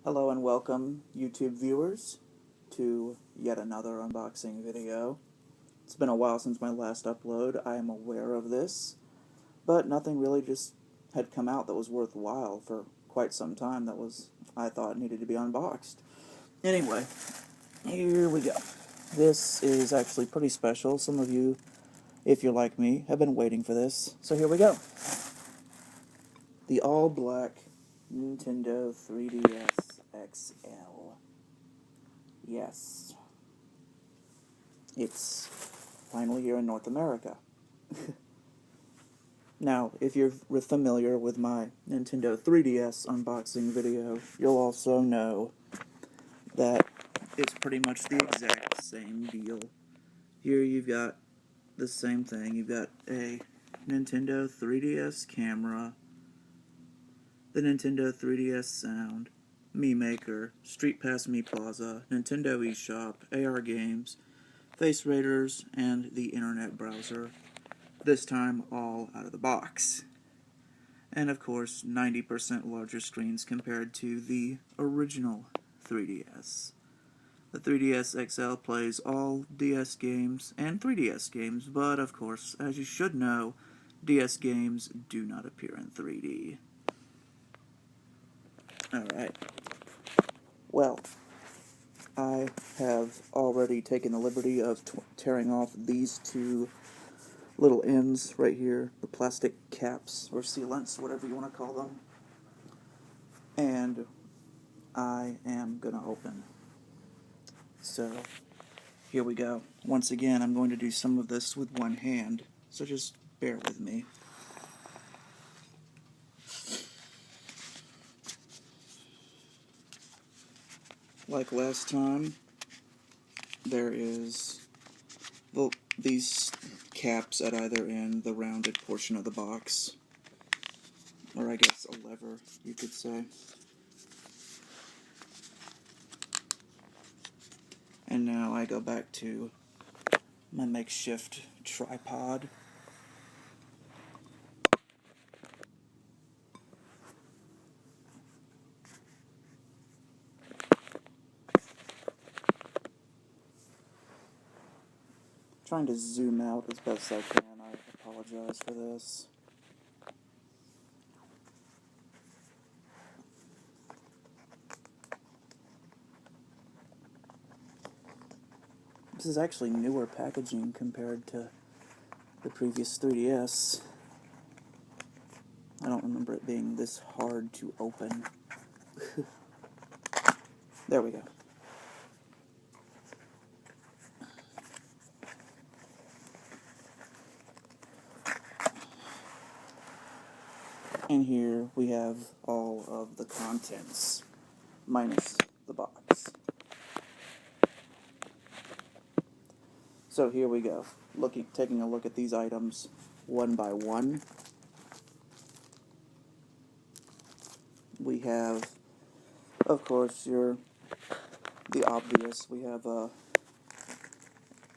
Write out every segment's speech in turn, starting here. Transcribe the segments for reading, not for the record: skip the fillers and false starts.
Hello and welcome, YouTube viewers, to yet another unboxing video. It's been a while since my last upload, I am aware of this, but nothing really just had come out that was worthwhile for quite some time that I thought needed to be unboxed. Anyway, here we go. This is actually pretty special. Some of you, if you're like me, have been waiting for this, so here we go. The all-black Nintendo 3DS XL. Yes. It's finally here in North America. Now, if you're familiar with my Nintendo 3DS unboxing video, you'll also know that it's pretty much the exact same deal. Here you've got the same thing. You've got a Nintendo 3DS camera, the Nintendo 3DS Sound, Me Maker, Street Pass Me Plaza, Nintendo eShop, AR Games, Face Raiders, and the Internet Browser. This time all out of the box. And of course, 90% larger screens compared to the original 3DS. The 3DS XL plays all DS games and 3DS games, but of course, as you should know, DS games do not appear in 3D. Alright. Well, I have already taken the liberty of tearing off these two little ends right here, the plastic caps or sealants, whatever you want to call them. And I am going to open. So, here we go. Once again, I'm going to do some of this with one hand, so just bear with me. Like last time, there is these caps at either end, the rounded portion of the box, or I guess a lever, you could say. And now I go back to my makeshift tripod. Trying to zoom out as best I can. I apologize for this. This is actually newer packaging compared to the previous 3DS. I don't remember it being this hard to open. There we go. And here we have all of the contents, minus the box. So here we go, taking a look at these items one by one. We have, of course, the obvious. We have,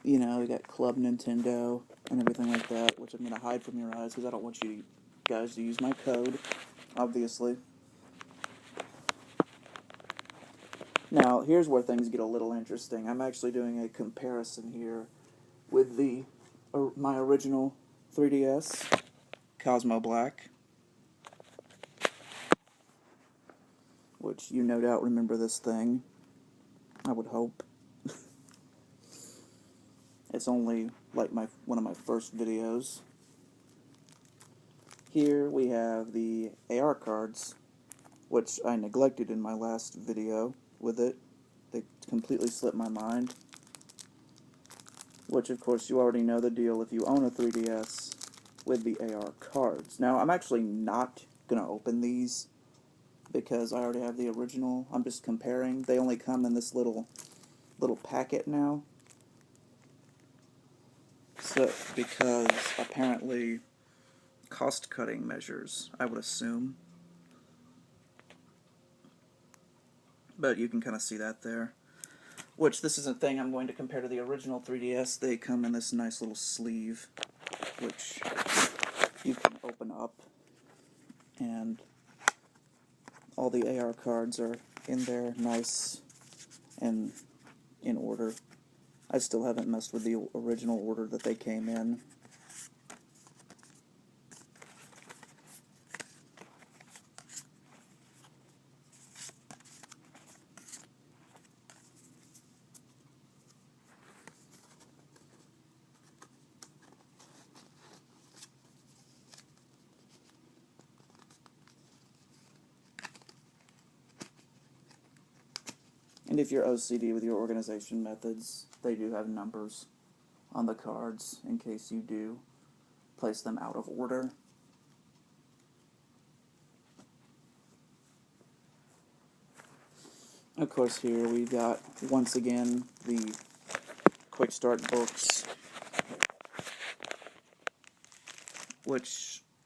we got Club Nintendo and everything like that, which I'm going to hide from your eyes because I don't want you guys to use my code, obviously. Now, here's where things get a little interesting. I'm actually doing a comparison here with my original 3DS, Cosmo Black, which you no doubt remember this thing, I would hope. It's only like one of my first videos. Here we have the AR cards, which I neglected in my last video with it. They completely slipped my mind. Which, of course, you already know the deal if you own a 3DS with the AR cards. Now, I'm actually not going to open these because I already have the original. I'm just comparing. They only come in this little packet now. So, because apparently cost-cutting measures, I would assume. But you can kind of see that there. Which, this is a thing I'm going to compare to the original 3DS. They come in this nice little sleeve, which you can open up. And all the AR cards are in there nice and in order. I still haven't messed with the original order that they came in. And if you're OCD with your organization methods, they do have numbers on the cards in case you do place them out of order. Of course, here we've got, once again, the Quick Start books,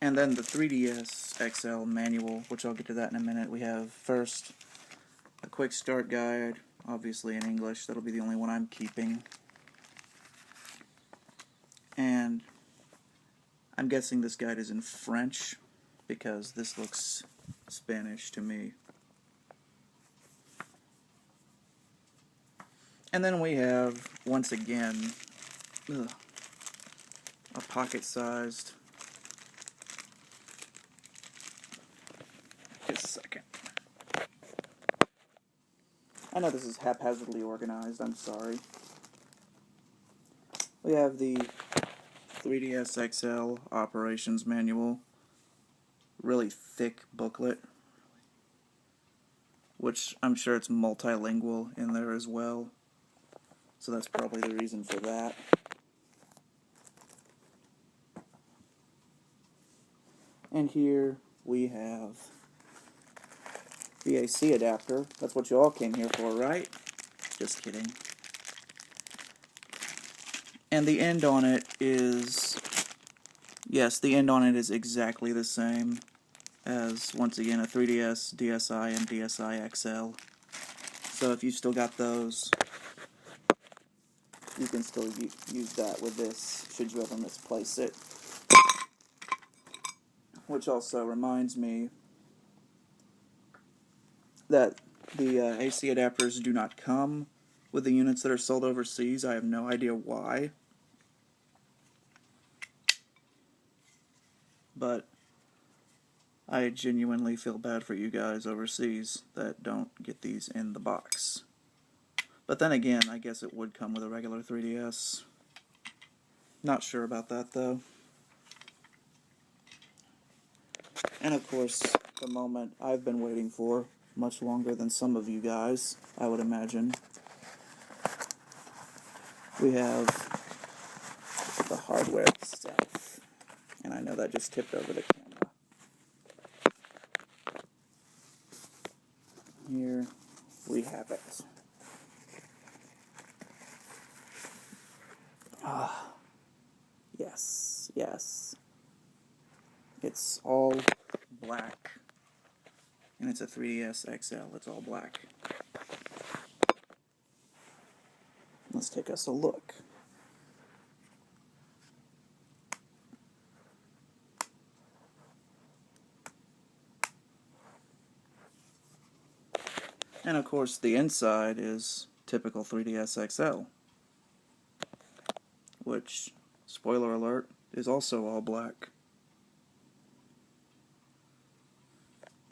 and then the 3DS XL manual, which I'll get to that in a minute. We have first a Quick Start guide, obviously in English. That'll be the only one I'm keeping. And I'm guessing this guide is in French, because this looks Spanish to me. And then we have, once again, a pocket-sized. Just a second. I know this is haphazardly organized, I'm sorry. We have the 3DS XL Operations Manual. Really thick booklet, which I'm sure it's multilingual in there as well. So that's probably the reason for that. And here we have the AC adapter. That's what you all came here for, right? Just kidding. And the end on it is, yes, the end on it is exactly the same as, once again, a 3DS, DSi, and DSi XL. So if you still got those, you can still use that with this, should you ever misplace it. Which also reminds me that the AC adapters do not come with the units that are sold overseas. I have no idea why. But I genuinely feel bad for you guys overseas that don't get these in the box. But then again, I guess it would come with a regular 3DS. Not sure about that, though. And of course, the moment I've been waiting for, much longer than some of you guys, I would imagine. We have the hardware itself. And I know that just tipped over the camera. Here we have it. Ah, yes, yes. It's all black. And it's a 3DS XL, it's all black. Let's take us a look. And of course the inside is typical 3DS XL, which, spoiler alert, is also all black.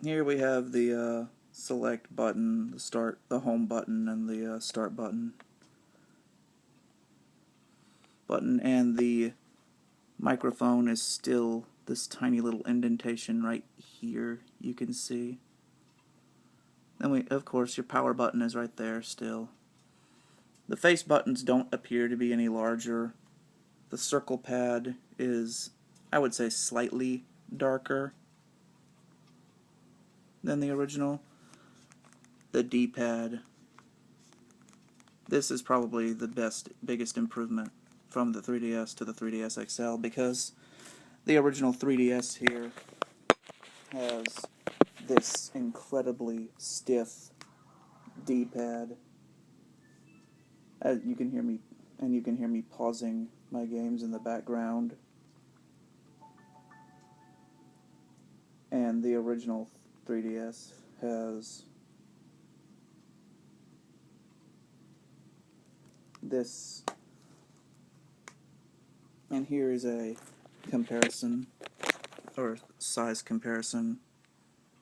Here we have the select button, the home button, and the start button. And the microphone is still this tiny little indentation right here, you can see. Then of course, your power button is right there still. The face buttons don't appear to be any larger. The circle pad is, I would say, slightly darker than the original. The D-pad, this is probably the biggest improvement from the 3DS to the 3DS XL, because the original 3DS here has this incredibly stiff D-pad. You can hear me pausing my games in the background. And the original 3DS has this, and here is a comparison, or size comparison,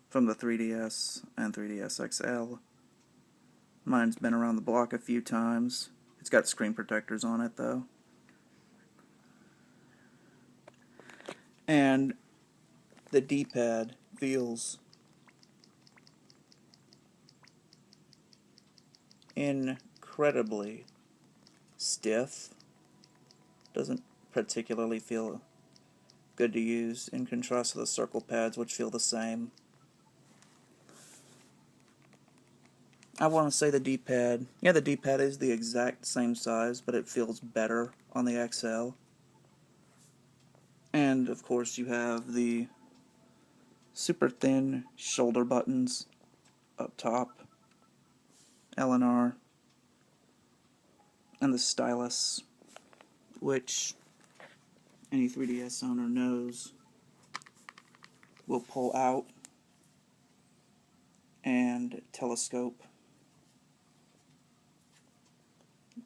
from the 3DS and 3DS XL. Mine's been around the block a few times. It's got screen protectors on it though. And the D-pad feels incredibly stiff. Doesn't particularly feel good to use in contrast to the circle pads, which feel the same. I want to say the D-pad, yeah, the D-pad is the exact same size, but it feels better on the XL. And of course you have the super thin shoulder buttons up top, L and R, and the stylus, which any 3DS owner knows will pull out and telescope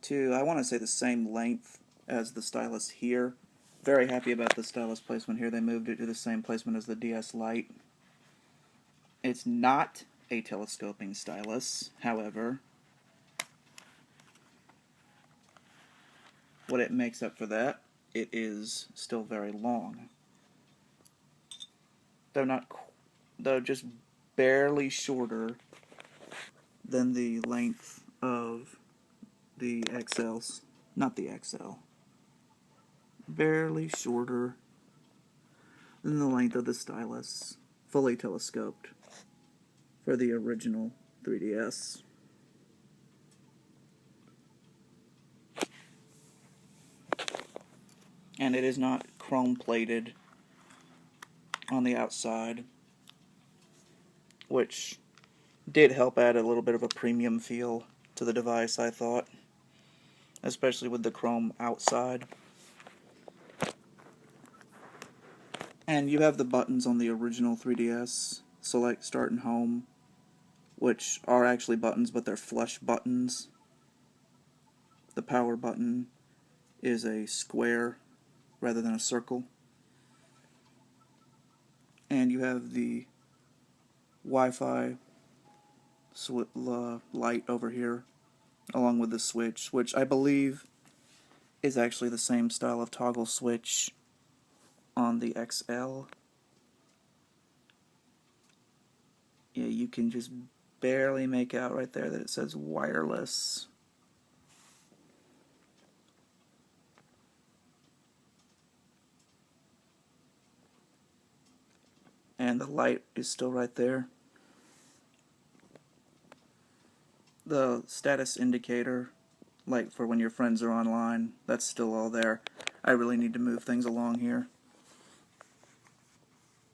to, I want to say, the same length as the stylus here. Very happy about the stylus placement here. They moved it to the same placement as the DS Lite. It's not a telescoping stylus, however. What it makes up for that, it is still very long. Though just barely shorter than the length of the XLs, not the XL. Barely shorter than the length of the stylus, fully telescoped for the original 3DS. And it is not chrome plated on the outside, which did help add a little bit of a premium feel to the device, I thought, especially with the chrome outside. And you have the buttons on the original 3DS, select, start, and home, which are actually buttons, but they're flush buttons. The power button is a square rather than a circle. And you have the Wi-Fi light over here, along with the switch, which I believe is actually the same style of toggle switch on the XL. Yeah, you can just barely make out right there that it says wireless. And the light is still right there. The status indicator, like for when your friends are online, that's still all there. I really need to move things along here.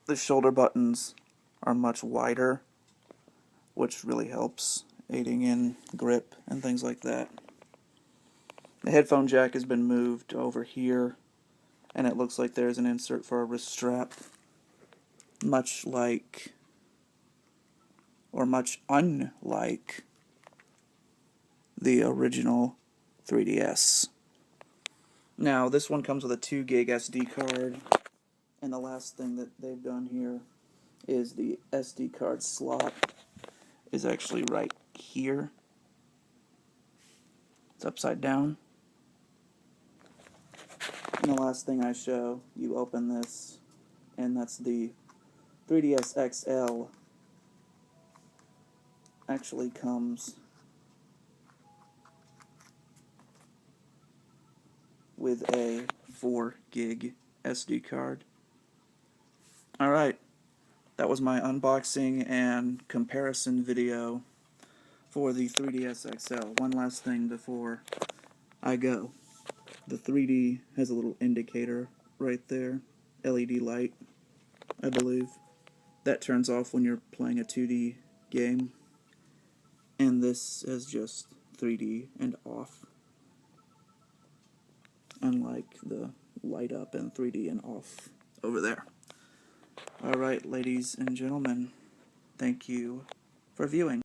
The shoulder buttons are much wider, which really helps, aiding in grip and things like that. The headphone jack has been moved over here, and it looks like there's an insert for a wrist strap, much like, or much unlike, the original 3DS. Now, this one comes with a 2 gig SD card, and the last thing that they've done here is the SD card slot is actually right here. It's upside down. And the last thing I show, you open this, and that's the 3DS XL. Actually comes with a 4 gig SD card. Alright, that was my unboxing and comparison video for the 3DS XL. One last thing before I go. The 3D has a little indicator right there, LED light, I believe. That turns off when you're playing a 2D game. And this is just 3D and off, unlike the light up and 3D and off over there. Alright, ladies and gentlemen, thank you for viewing.